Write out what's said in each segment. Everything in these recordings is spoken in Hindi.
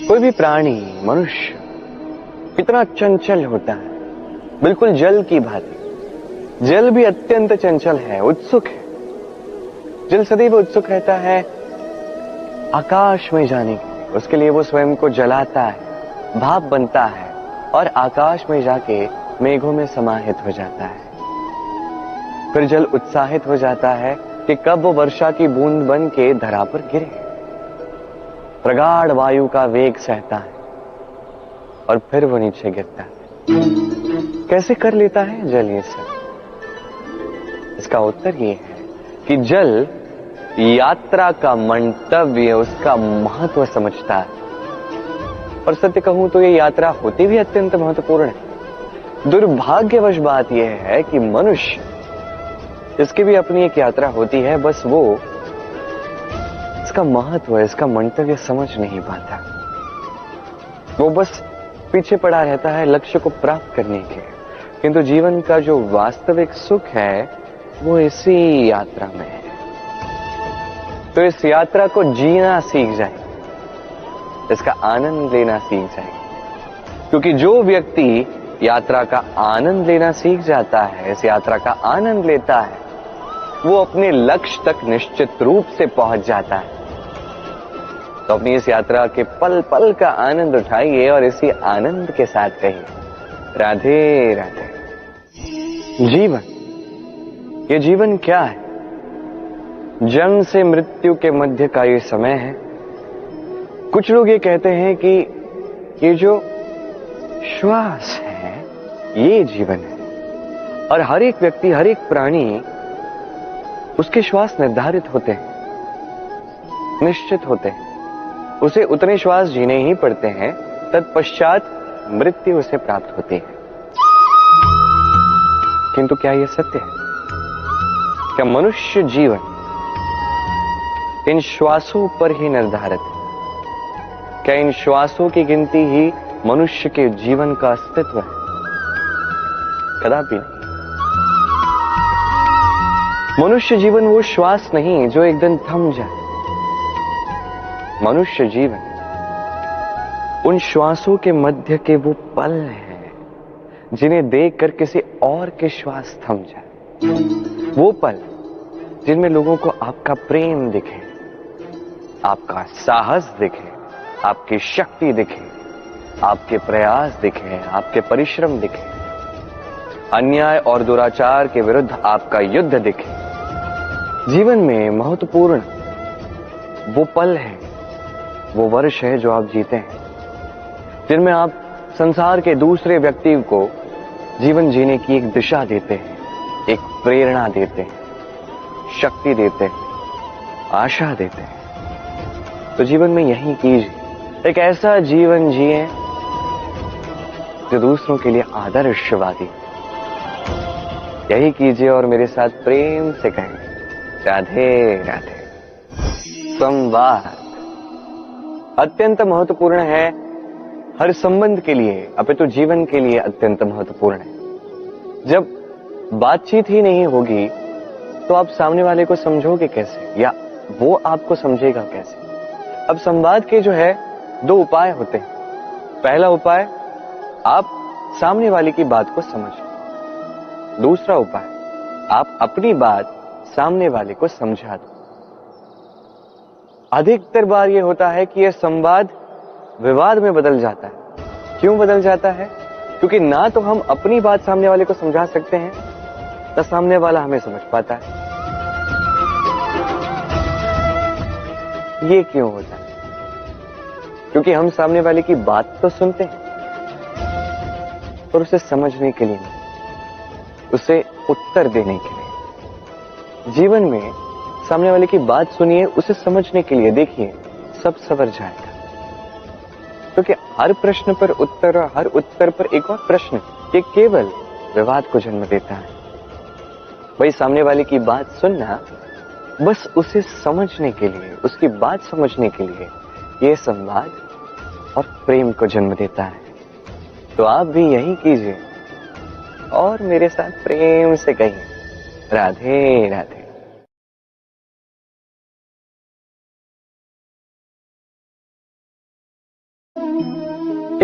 कोई भी प्राणी, मनुष्य कितना चंचल होता है, बिल्कुल जल की भांति। जल भी अत्यंत चंचल है, उत्सुक है। जल सदैव उत्सुक रहता है आकाश में जाने के लिए। उसके लिए वो स्वयं को जलाता है, भाप बनता है और आकाश में जाके मेघों में समाहित हो जाता है। फिर जल उत्साहित हो जाता है कि कब वो वर्षा की बूंद बन के धरा पर गिरे। प्रगाढ़ वायु का वेग सहता है और फिर वो नीचे गिरता है। कैसे कर लेता है जल ये सब? इसका उत्तर ये है कि जल यात्रा का मंतव्य, उसका महत्व समझता है। और सत्य कहूं तो ये यात्रा होती भी अत्यंत महत्वपूर्ण है। दुर्भाग्यवश बात यह है कि मनुष्य, इसकी भी अपनी एक यात्रा होती है, बस वो इसका महत्व, इसका मंतव्य समझ नहीं पाता। वो बस पीछे पड़ा रहता है लक्ष्य को प्राप्त करने के। किंतु जीवन का जो वास्तविक सुख है वो इसी यात्रा में है। तो इस यात्रा को जीना सीख जाए, इसका आनंद लेना सीख जाए। क्योंकि जो व्यक्ति यात्रा का आनंद लेना सीख जाता है, इस यात्रा का आनंद लेता है, वो अपने लक्ष्य तक निश्चित रूप से पहुंच जाता है। तो अपनी इस यात्रा के पल पल का आनंद उठाइए और इसी आनंद के साथ कहिए राधे राधे। जीवन, ये जीवन क्या है? जन्म से मृत्यु के मध्य का ये समय है। कुछ लोग ये कहते हैं कि ये जो श्वास है ये जीवन है। और हर एक व्यक्ति, हर एक प्राणी, उसके श्वास निर्धारित होते हैं, निश्चित होते हैं। उसे उतने श्वास जीने ही पड़ते हैं, तत्पश्चात मृत्यु उसे प्राप्त होती है। किंतु क्या यह सत्य है? क्या मनुष्य जीवन इन श्वासों पर ही निर्धारित है? क्या इन श्वासों की गिनती ही मनुष्य के जीवन का अस्तित्व है? कदापि नहीं। मनुष्य जीवन वो श्वास नहीं जो एक दिन थम जाए। मनुष्य जीवन उन श्वासों के मध्य के वो पल हैं जिन्हें देखकर किसी और के श्वास थम जाए। वो पल जिनमें लोगों को आपका प्रेम दिखे, आपका साहस दिखे, आपकी शक्ति दिखे, आपके प्रयास दिखे, आपके परिश्रम दिखे, अन्याय और दुराचार के विरुद्ध आपका युद्ध दिखे। जीवन में महत्वपूर्ण वो पल है, वो वर्ष है जो आप जीते हैं, जिनमें आप संसार के दूसरे व्यक्ति को जीवन जीने की एक दिशा देते हैं, एक प्रेरणा देते हैं, शक्ति देते हैं, आशा देते हैं। तो जीवन में यही कीजिए, एक ऐसा जीवन जिए जो दूसरों के लिए आदर्शवादी। यही कीजिए और मेरे साथ प्रेम से कहें राधे राधे। संवाद अत्यंत महत्वपूर्ण है, हर संबंध के लिए, अपितु जीवन के लिए अत्यंत महत्वपूर्ण है। जब बातचीत ही नहीं होगी तो आप सामने वाले को समझोगे कैसे, या वो आपको समझेगा कैसे? अब संवाद के जो है दो उपाय होते हैं। पहला उपाय, आप सामने वाले की बात को समझो। दूसरा उपाय, आप अपनी बात सामने वाले को समझा दो। अधिकतर बार यह होता है कि यह संवाद विवाद में बदल जाता है। क्यों बदल जाता है? क्योंकि ना तो हम अपनी बात सामने वाले को समझा सकते हैं, ना सामने वाला हमें समझ पाता है। ये क्यों होता है? क्योंकि हम सामने वाले की बात तो सुनते हैं पर उसे समझने के लिए नहीं, उसे उत्तर देने के लिए। जीवन में सामने वाले की बात सुनिए, उसे समझने के लिए। देखिए, सब सवर जाएगा। क्योंकि हर प्रश्न पर उत्तर और हर उत्तर पर एक और प्रश्न, ये केवल विवाद को जन्म देता है। वही सामने वाले की बात सुनना, बस उसे समझने के लिए, उसकी बात समझने के लिए, ये संवाद और प्रेम को जन्म देता है। तो आप भी यही कीजिए और मेरे साथ प्रेम से कहिए राधे राधे।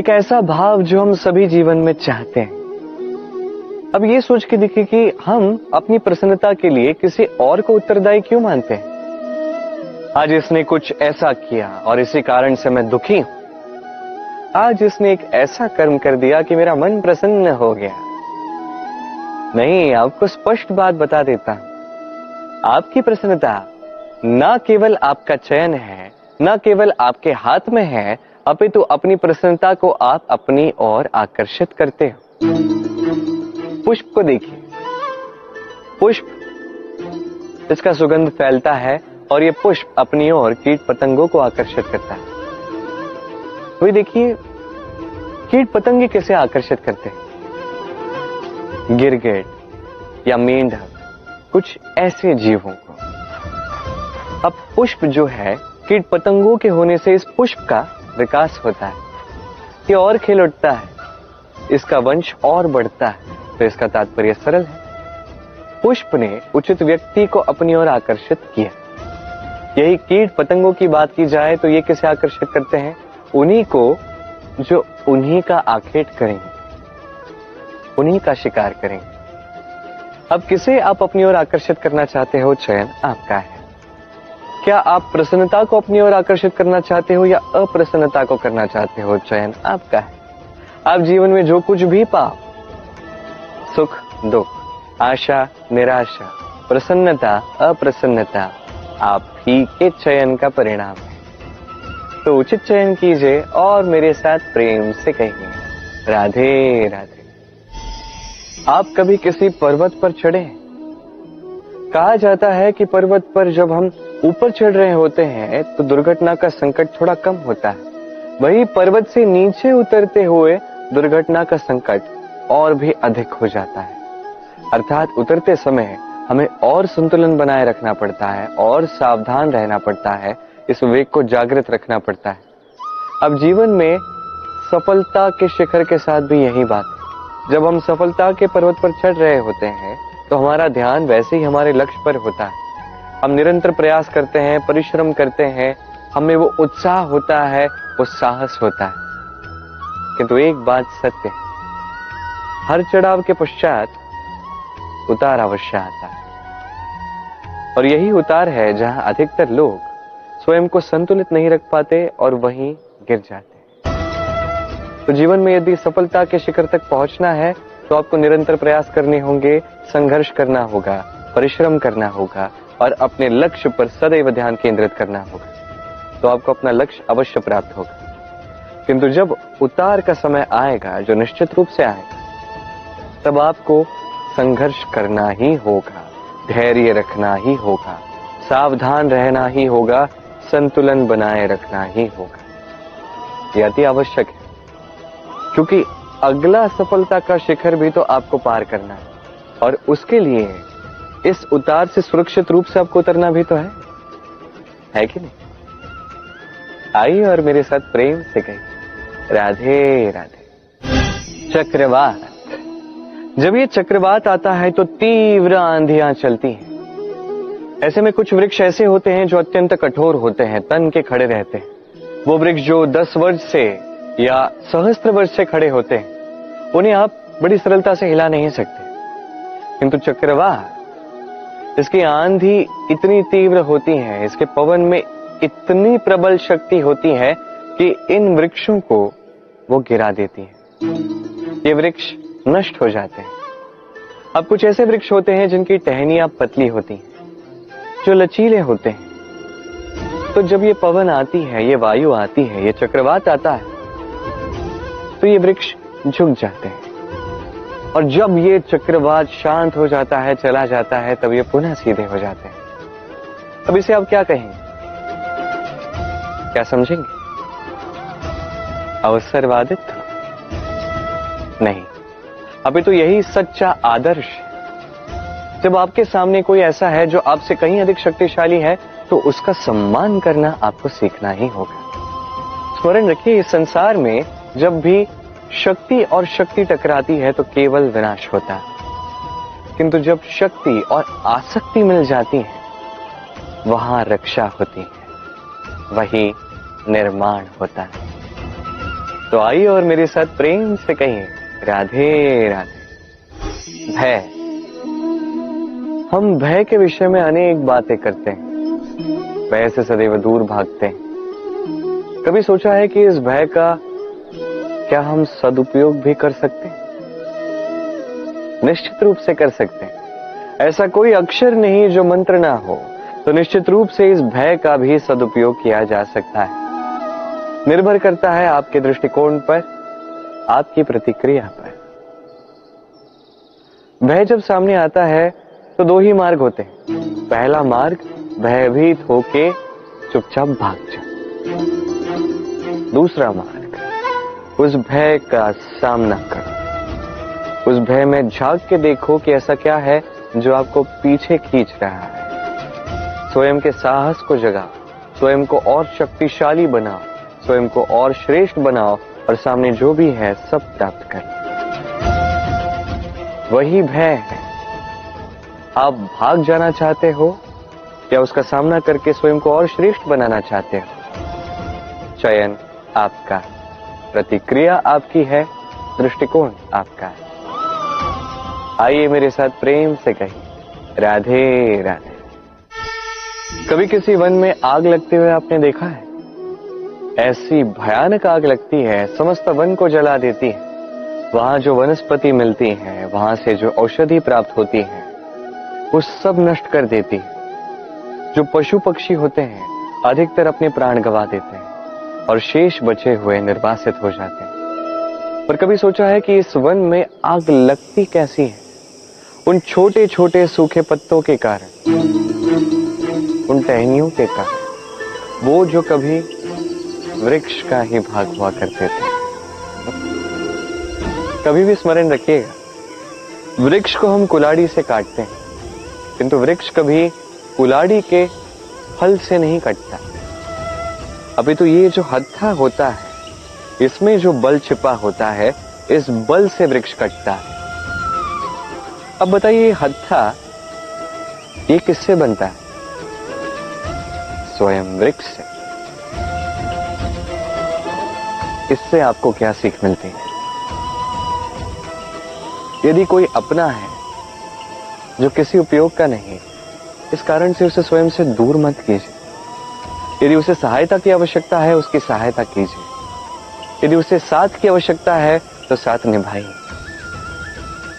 एक ऐसा भाव जो हम सभी जीवन में चाहते हैं। अब ये सोच के देखिए कि हम अपनी प्रसन्नता के लिए किसी और को उत्तरदायी क्यों मानते हैं। आज इसने कुछ ऐसा किया और इसी कारण से मैं दुखी हूं। आज इसने एक ऐसा कर्म कर दिया कि मेरा मन प्रसन्न हो गया। नहीं, आपको स्पष्ट बात बता देता हूं, आपकी प्रसन्नता ना केवल आपका चयन है, ना केवल आपके हाथ में है, अपितु अपनी प्रसन्नता को आप अपनी ओर आकर्षित करते हो। पुष्प को देखिए, पुष्प इसका सुगंध फैलता है और ये पुष्प अपनी ओर कीट पतंगों को आकर्षित करता है। वही देखिए, कीट पतंगे कैसे आकर्षित करते हैं? गिरगिट या मेंढक, कुछ ऐसे जीवों को। अब पुष्प जो है, कीट पतंगों के होने से इस पुष्प का विकास होता है, ये और खिल उठता है, इसका वंश और बढ़ता है। तो इसका तात्पर्य सरल है, पुष्प ने उचित व्यक्ति को अपनी ओर आकर्षित किया। यही कीट पतंगों की बात की जाए तो ये किसे आकर्षित करते हैं? उन्हीं को जो उन्हीं का आखेट करेंगे, उन्हीं का शिकार करेंगे। अब किसे आप अपनी ओर आकर्षित करना चाहते हो, चयन आपका है। क्या आप प्रसन्नता को अपनी ओर आकर्षित करना चाहते हो या अप्रसन्नता को करना चाहते हो, चयन आपका है। आप जीवन में जो कुछ भी पाओ, सुख दुख, आशा निराशा, प्रसन्नता अप्रसन्नता, आप ही के चयन का परिणाम है। तो उचित चयन कीजिए और मेरे साथ प्रेम से कहिए, राधे राधे। आप कभी किसी पर्वत पर चढ़े? कहा जाता है कि पर्वत पर जब हम ऊपर चढ़ रहे होते हैं तो दुर्घटना का संकट थोड़ा कम होता है। वही पर्वत से नीचे उतरते हुए दुर्घटना का संकट और भी अधिक हो जाता है। अर्थात उतरते समय हमें और संतुलन बनाए रखना पड़ता है और सावधान रहना पड़ता है, इस विवेक को जागृत रखना पड़ता है। अब जीवन में सफलता के शिखर के साथ भी यही बात है। जब हम सफलता के पर्वत पर चढ़ रहे होते हैं तो हमारा ध्यान वैसे ही हमारे लक्ष्य पर होता है। हम निरंतर प्रयास करते हैं, परिश्रम करते हैं, हमें वो उत्साह होता है, वो साहस होता है। किंतु एक बात सत्य है, हर चढ़ाव के पश्चात उतार अवश्य आता है। और यही उतार है जहां अधिकतर लोग स्वयं को संतुलित नहीं रख पाते और वहीं गिर जाते हैं। तो जीवन में यदि सफलता के शिखर तक पहुंचना है तो आपको निरंतर प्रयास करने होंगे, संघर्ष करना होगा, परिश्रम करना होगा और अपने लक्ष्य पर सदैव ध्यान केंद्रित करना होगा। तो आपको अपना लक्ष्य अवश्य प्राप्त होगा। किंतु जब उतार का समय आएगा, जो निश्चित रूप से आएगा, तब आपको संघर्ष करना ही होगा, धैर्य रखना ही होगा, सावधान रहना ही होगा, संतुलन बनाए रखना ही होगा। यह अति आवश्यक है, क्योंकि अगला सफलता का शिखर भी तो आपको पार करना है और उसके लिए इस उतार से सुरक्षित रूप से आपको उतरना भी तो है कि नहीं? आइए और मेरे साथ प्रेम से कहिए, राधे राधे। चक्रवात, जब ये चक्रवात आता है तो तीव्र आंधियां चलती हैं। ऐसे में कुछ वृक्ष ऐसे होते हैं जो अत्यंत कठोर होते हैं, तन के खड़े रहते हैं। वो वृक्ष जो 10 वर्ष से या सहस्त्र वर्ष से खड़े होते हैं, उन्हें आप बड़ी सरलता से हिला नहीं सकते। किंतु चक्रवात, इसकी आंधी इतनी तीव्र होती है, इसके पवन में इतनी प्रबल शक्ति होती है कि इन वृक्षों को वो गिरा देती है। ये वृक्ष नष्ट हो जाते हैं। अब कुछ ऐसे वृक्ष होते हैं जिनकी टहनियां पतली होती हैं, जो लचीले होते हैं। तो जब ये पवन आती है, ये वायु आती है, ये चक्रवात आता है, तो ये वृक्ष झुक जाते हैं। और जब ये चक्रवात शांत हो जाता है, चला जाता है, तब ये पुनः सीधे हो जाते हैं। अब इसे आप क्या कहेंगे? क्या समझेंगे? अवसरवादित्व? नहीं, अभी तो यही सच्चा आदर्श है। जब आपके सामने कोई ऐसा है जो आपसे कहीं अधिक शक्तिशाली है, तो उसका सम्मान करना आपको सीखना ही होगा। स्मरण रखिए, इस संसार में जब भी शक्ति और शक्ति टकराती है तो केवल विनाश होता है। किंतु जब शक्ति और आसक्ति मिल जाती है, वहां रक्षा होती है, वही निर्माण होता है। तो आइए और मेरे साथ प्रेम से कहिए राधे राधे। भय, हम भय के विषय में अनेक बातें करते हैं, भय से सदैव दूर भागते हैं। कभी सोचा है कि इस भय का क्या हम सदुपयोग भी कर सकते हैं? निश्चित रूप से कर सकते हैं। ऐसा कोई अक्षर नहीं जो मंत्र ना हो, तो निश्चित रूप से इस भय का भी सदुपयोग किया जा सकता है। निर्भर करता है आपके दृष्टिकोण पर, आपकी प्रतिक्रिया पर। भय जब सामने आता है तो दो ही मार्ग होते हैं। पहला मार्ग, भयभीत होके चुपचाप भाग जाओ। दूसरा मार्ग, उस भय का सामना करो। उस भय में झांक के देखो कि ऐसा क्या है जो आपको पीछे खींच रहा है। स्वयं के साहस को जगाओ, स्वयं को और शक्तिशाली बनाओ, स्वयं को और श्रेष्ठ बनाओ और सामने जो भी है सब प्राप्त करो। वही भय है। आप भाग जाना चाहते हो या उसका सामना करके स्वयं को और श्रेष्ठ बनाना चाहते हो? चयन आपका, प्रतिक्रिया आपकी है, दृष्टिकोण आपका है। आइए मेरे साथ प्रेम से कहिए राधे राधे। कभी किसी वन में आग लगते हुए आपने देखा है? ऐसी भयानक आग लगती है, समस्त वन को जला देती है। वहां जो वनस्पति मिलती है, वहां से जो औषधि प्राप्त होती है, वो सब नष्ट कर देती है। जो पशु पक्षी होते हैं अधिकतर अपने प्राण गंवा देते हैं और शेष बचे हुए निर्वासित हो जाते हैं। पर कभी सोचा है कि इस वन में आग लगती कैसी है? उन छोटे छोटे सूखे पत्तों के कारण, उन टहनियों के कारण, वो जो कभी वृक्ष का ही भाग हुआ करते थे। कभी भी स्मरण रखिएगा, वृक्ष को हम कुल्हाड़ी से काटते हैं, किंतु वृक्ष कभी कुल्हाड़ी के फल से नहीं कटता। अभी तो ये जो हत्था होता है, इसमें जो बल छिपा होता है, इस बल से वृक्ष कटता है। अब बताइए, ये हत्था ये किससे बनता है? स्वयं वृक्ष से। इससे आपको क्या सीख मिलती है? यदि कोई अपना है जो किसी उपयोग का नहीं, इस कारण से उसे स्वयं से दूर मत कीजिए। यदि उसे सहायता की आवश्यकता है, उसकी सहायता कीजिए। यदि उसे साथ की आवश्यकता है तो साथ निभाइए।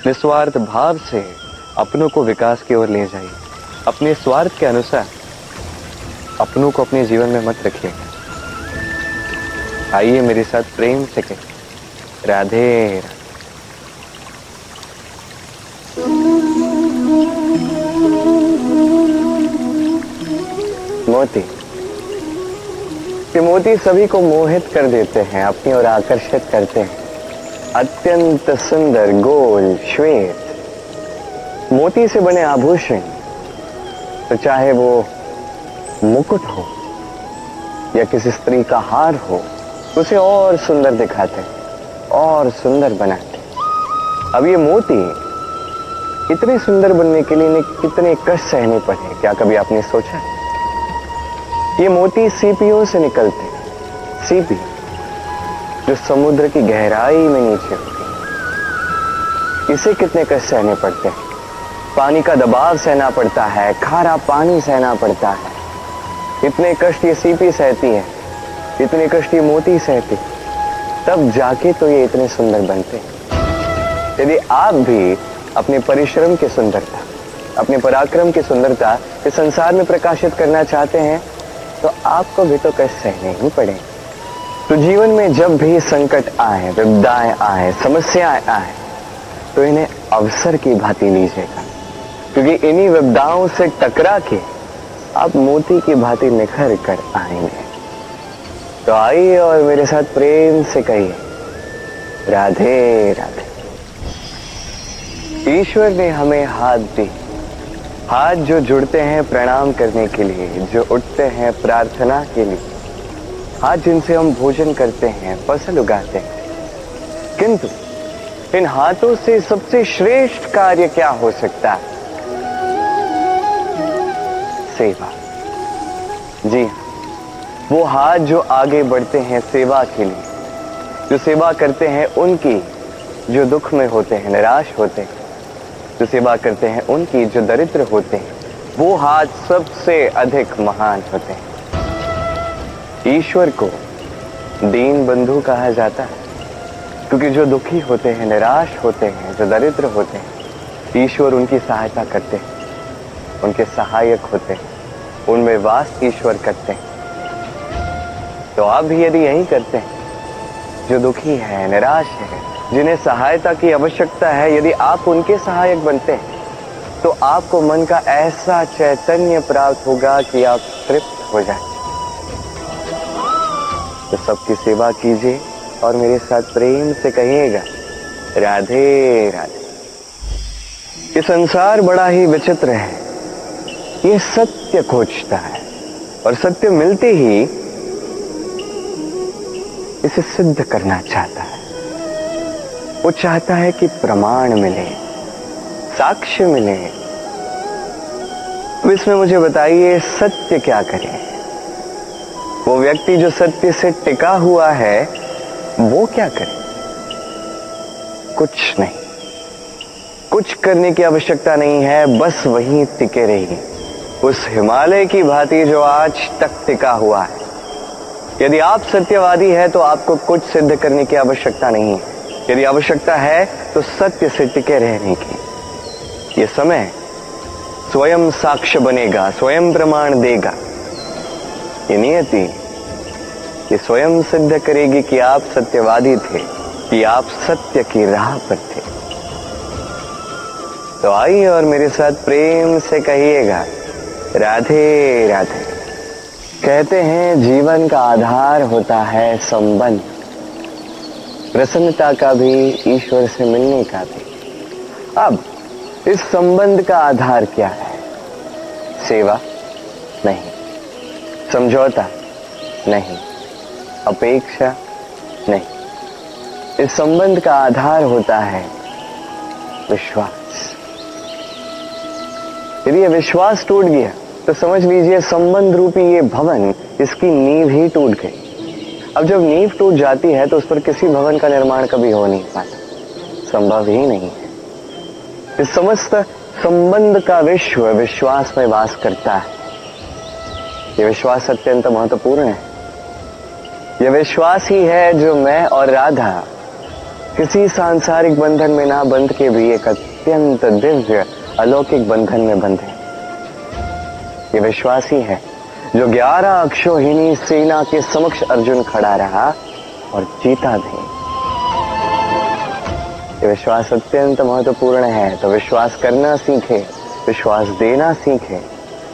निस्वार्थ भाव से अपनों को विकास की ओर ले जाइए। अपने स्वार्थ के अनुसार अपनों को अपने जीवन में मत रखिए। आइए मेरे साथ प्रेम से कहिए राधे राधे। मोती, ये मोती सभी को मोहित कर देते हैं, अपनी ओर आकर्षित करते हैं। अत्यंत सुंदर, गोल, श्वेत मोती से बने आभूषण, तो चाहे वो मुकुट हो या किसी स्त्री का हार हो, उसे और सुंदर दिखाते हैं, और सुंदर बनाते हैं। अब ये मोती इतने सुंदर बनने के लिए इन्हें कितने कष्ट सहने पड़े, क्या कभी आपने सोचा? ये मोती सीपियों से निकलते हैं। सीपी जो समुद्र की गहराई में नीचे होती है, इसे कितने कष्ट सहने पड़ते हैं। पानी का दबाव सहना पड़ता है, खारा पानी सहना पड़ता है। इतने कष्ट ये सीपी सहती है, इतने कष्ट ये मोती सहती, तब जाके तो ये इतने सुंदर बनते हैं। यदि आप भी अपने परिश्रम की सुंदरता, अपने पराक्रम की सुंदरता इस संसार में प्रकाशित करना चाहते हैं, तो आपको भी तो कष्ट सहने ही पड़ेंगे। तो जीवन में जब भी संकट आए, विपदाएं आए, समस्याएं आए, तो इन्हें अवसर की भांति लीजिएगा, क्योंकि इन्हीं विपदाओं से टकरा के आप मोती की भांति निखर कर आएंगे। तो आइए और मेरे साथ प्रेम से कहिए राधे राधे। ईश्वर ने हमें हाथ दी, हाथ जो जुड़ते हैं प्रणाम करने के लिए, जो उठते हैं प्रार्थना के लिए, हाथ जिनसे हम भोजन करते हैं, फसल उगाते हैं। किंतु इन हाथों से सबसे श्रेष्ठ कार्य क्या हो सकता है? सेवा। जी, वो हाथ जो आगे बढ़ते हैं सेवा के लिए, जो सेवा करते हैं उनकी जो दुख में होते हैं, निराश होते हैं, जो सेवा करते हैं उनकी जो दरिद्र होते हैं, वो हाथ सबसे अधिक महान होते हैं। ईश्वर को दीन बंधु कहा जाता है, क्योंकि जो दुखी होते हैं, निराश होते हैं, जो दरिद्र होते हैं, ईश्वर उनकी सहायता करते हैं, उनके सहायक होते हैं, उनमें वास ईश्वर करते हैं। तो आप भी यदि यही करते हैं, जो दुखी है, निराश है, जिन्हें सहायता की आवश्यकता है, यदि आप उनके सहायक बनते हैं तो आपको मन का ऐसा चैतन्य प्राप्त होगा कि आप तृप्त हो जाए। तो सबकी सेवा कीजिए और मेरे साथ प्रेम से कहिएगा, राधे राधे। ये संसार बड़ा ही विचित्र है, ये सत्य खोजता है और सत्य मिलते ही इसे सिद्ध करना चाहता है। वो चाहता है कि प्रमाण मिले, साक्ष्य मिले। तो इसमें मुझे बताइए, सत्य क्या करे? वो व्यक्ति जो सत्य से टिका हुआ है वो क्या करे? कुछ नहीं, कुछ करने की आवश्यकता नहीं है, बस वहीं टिके रहिए, उस हिमालय की भांति जो आज तक टिका हुआ है। यदि आप सत्यवादी हैं तो आपको कुछ सिद्ध करने की आवश्यकता नहीं है। यदि आवश्यकता है तो सत्य से टिके रहने की। ये समय स्वयं साक्ष्य बनेगा, स्वयं प्रमाण देगा। ये नियति ये स्वयं सिद्ध करेगी कि आप सत्यवादी थे, कि आप सत्य की राह पर थे। तो आइए और मेरे साथ प्रेम से कहिएगा, राधे राधे। कहते हैं जीवन का आधार होता है संबंध, प्रसन्नता का भी, ईश्वर से मिलने का भी। अब इस संबंध का आधार क्या है? सेवा नहीं, समझौता नहीं, अपेक्षा नहीं। इस संबंध का आधार होता है विश्वास। यदि यह विश्वास टूट गया तो समझ लीजिए संबंध रूपी ये भवन, इसकी नींव ही टूट गई। अब जब नींव टूट जाती है तो उस पर किसी भवन का निर्माण कभी हो नहीं पाता, संभव ही नहीं है। इस समस्त संबंध का विश्व विश्वास में वास करता है। यह विश्वास अत्यंत महत्वपूर्ण है। यह विश्वास ही है जो मैं और राधा किसी सांसारिक बंधन में ना बंध के भी एक अत्यंत दिव्य अलौकिक बंधन में बंधे। ये विश्वास ही है जो 11 अक्षौहिणी सेना के समक्ष अर्जुन खड़ा रहा और जीता भी। ये विश्वास अत्यंत महत्वपूर्ण है। तो विश्वास करना सीखे, विश्वास देना सीखे,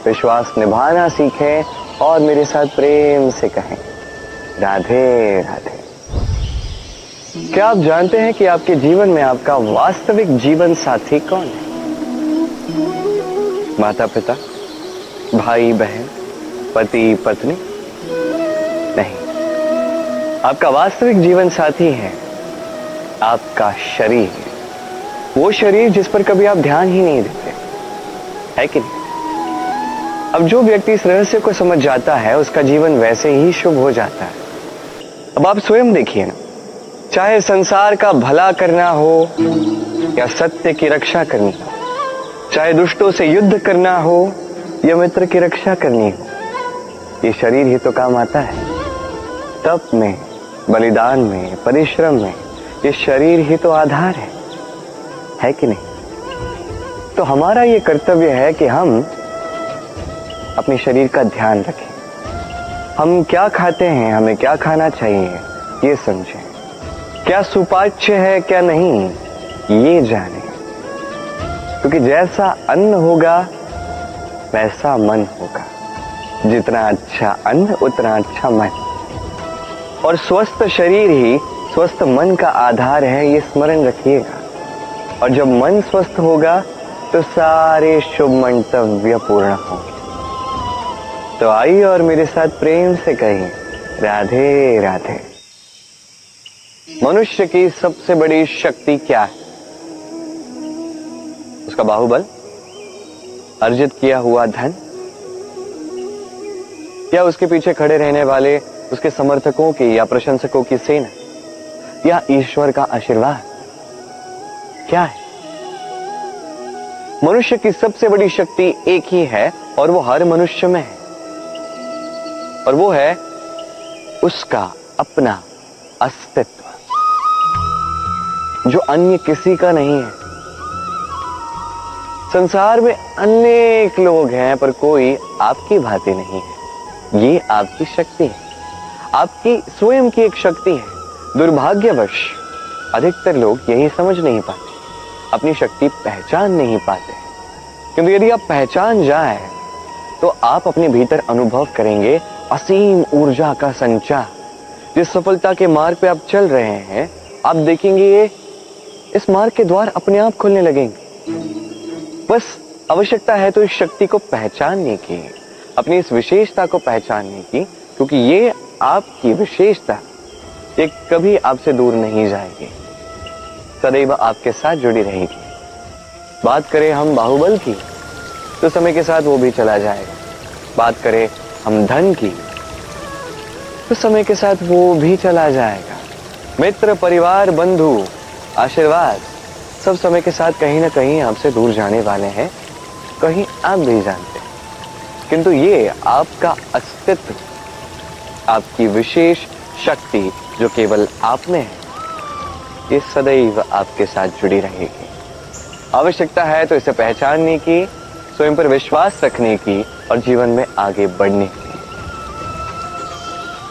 विश्वास निभाना सीखे और मेरे साथ प्रेम से कहें, राधे राधे। क्या आप जानते हैं कि आपके जीवन में आपका वास्तविक जीवन साथी कौन है? माता पिता, भाई बहन, पति पत्नी? नहीं, आपका वास्तविक जीवन साथी है आपका शरीर। वो शरीर जिस पर कभी आप ध्यान ही नहीं देते, है कि नहीं? अब जो व्यक्ति इस रहस्य को समझ जाता है उसका जीवन वैसे ही शुभ हो जाता है। अब आप स्वयं देखिए ना, चाहे संसार का भला करना हो या सत्य की रक्षा करनी हो, चाहे दुष्टों से युद्ध करना हो या मित्र की रक्षा करनी हो, ये शरीर ही तो काम आता है। तप में, बलिदान में, परिश्रम में ये शरीर ही तो आधार है कि नहीं? तो हमारा ये कर्तव्य है कि हम अपने शरीर का ध्यान रखें। हम क्या खाते हैं, हमें क्या खाना चाहिए ये समझें। क्या सुपाच्य है क्या नहीं ये जानें, क्योंकि जैसा अन्न होगा वैसा मन होगा। जितना अच्छा अन्न उतना अच्छा मन, और स्वस्थ शरीर ही स्वस्थ मन का आधार है, ये स्मरण रखिएगा। और जब मन स्वस्थ होगा तो सारे शुभ मंतव्य पूर्ण होंगे। तो आइए और मेरे साथ प्रेम से कहिए, राधे राधे। मनुष्य की सबसे बड़ी शक्ति क्या है? उसका बाहुबल, अर्जित किया हुआ धन, या उसके पीछे खड़े रहने वाले उसके समर्थकों की या प्रशंसकों की सेना, या ईश्वर का आशीर्वाद? क्या है? मनुष्य की सबसे बड़ी शक्ति एक ही है और वो हर मनुष्य में है, और वो है उसका अपना अस्तित्व, जो अन्य किसी का नहीं है। संसार में अनेक लोग हैं पर कोई आपकी भांति नहीं है। ये आपकी शक्ति है, आपकी स्वयं की एक शक्ति है। दुर्भाग्यवश अधिकतर लोग यही समझ नहीं पाते, अपनी शक्ति पहचान नहीं पाते। किंतु यदि आप पहचान जाए तो आप अपने भीतर अनुभव करेंगे असीम ऊर्जा का संचार। जिस सफलता के मार्ग पे आप चल रहे हैं, आप देखेंगे ये इस मार्ग के द्वार अपने आप खुलने लगेंगे। बस आवश्यकता है तो इस शक्ति को पहचानने की, अपनी इस विशेषता को पहचानने की, क्योंकि ये आपकी विशेषता ये कभी आपसे दूर नहीं जाएगी, सदैव आपके साथ जुड़ी रहेगी। बात करें हम बाहुबल की तो समय के साथ वो भी चला जाएगा। बात करें हम धन की तो समय के साथ वो भी चला जाएगा। मित्र, परिवार, बंधु, आशीर्वाद सब समय के साथ कहीं ना कहीं आपसे दूर जाने वाले हैं, कहीं आप भी जानते हैं। किंतु ये आपका अस्तित्व, आपकी विशेष शक्ति जो केवल आप में है, ये सदैव आपके साथ जुड़ी रहेगी। आवश्यकता है तो इसे पहचानने की, स्वयं पर विश्वास रखने की और जीवन में आगे बढ़ने की।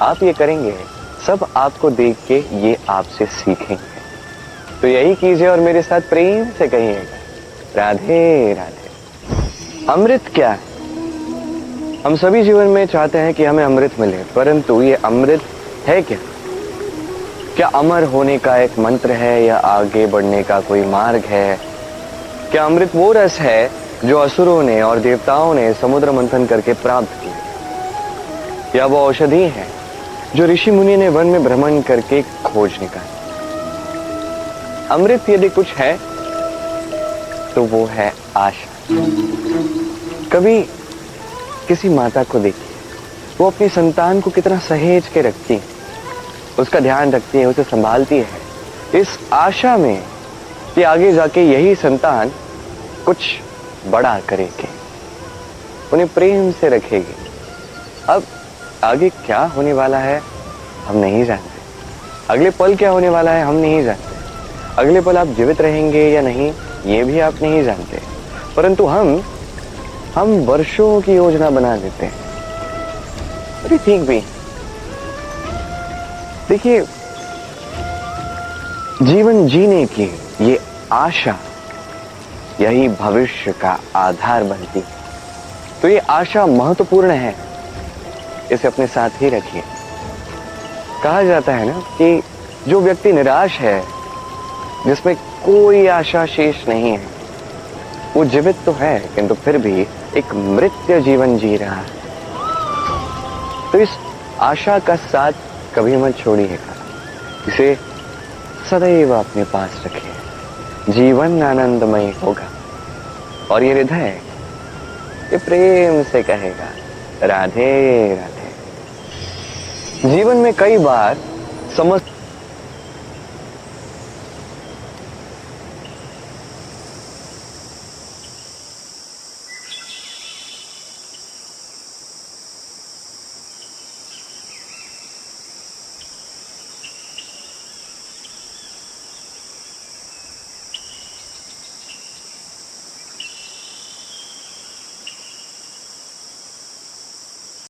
आप ये करेंगे, सब आपको देख के ये आपसे सीखेंगे। तो यही कीजिए और मेरे साथ प्रेम से कहिएगा, राधे राधे। अमृत क्या है? हम सभी जीवन में चाहते हैं कि हमें अमृत मिले, परंतु ये अमृत है क्या? क्या अमर होने का एक मंत्र है या आगे बढ़ने का कोई मार्ग है? क्या अमृत वो रस है जो असुरों ने और देवताओं ने समुद्र मंथन करके प्राप्त किया? या वो औषधि है जो ऋषि मुनि ने वन में भ्रमण करके खोज निकाली? अमृत यदि कुछ है तो वो है आशा। कभी किसी माता को देखिए, वो अपनी संतान को कितना सहेज के रखती है, उसका ध्यान रखती है, उसे संभालती है, इस आशा में कि आगे जाके यही संतान कुछ बड़ा करेगी, उन्हें प्रेम से रखेगी। अब आगे क्या होने वाला है हम नहीं जानते, अगले पल क्या होने वाला है हम नहीं जानते, अगले पल आप जीवित रहेंगे या नहीं ये भी आप नहीं जानते, परंतु हम वर्षों की योजना बना देते हैं। अरे ठीक भी, देखिए जीवन जीने की ये आशा यही भविष्य का आधार बनती है। तो ये आशा महत्वपूर्ण है, इसे अपने साथ ही रखिए। कहा जाता है ना कि जो व्यक्ति निराश है, जिसमें कोई आशा शेष नहीं है, वो जीवित तो है किंतु फिर भी एक मृत्य जीवन जी रहा है। तो इस आशा का साथ कभी मत छोड़िएगा, इसे सदैव अपने पास रखिए। जीवन आनंदमय होगा और ये हृदय ये प्रेम से कहेगा, राधे राधे। जीवन में कई बार समस्या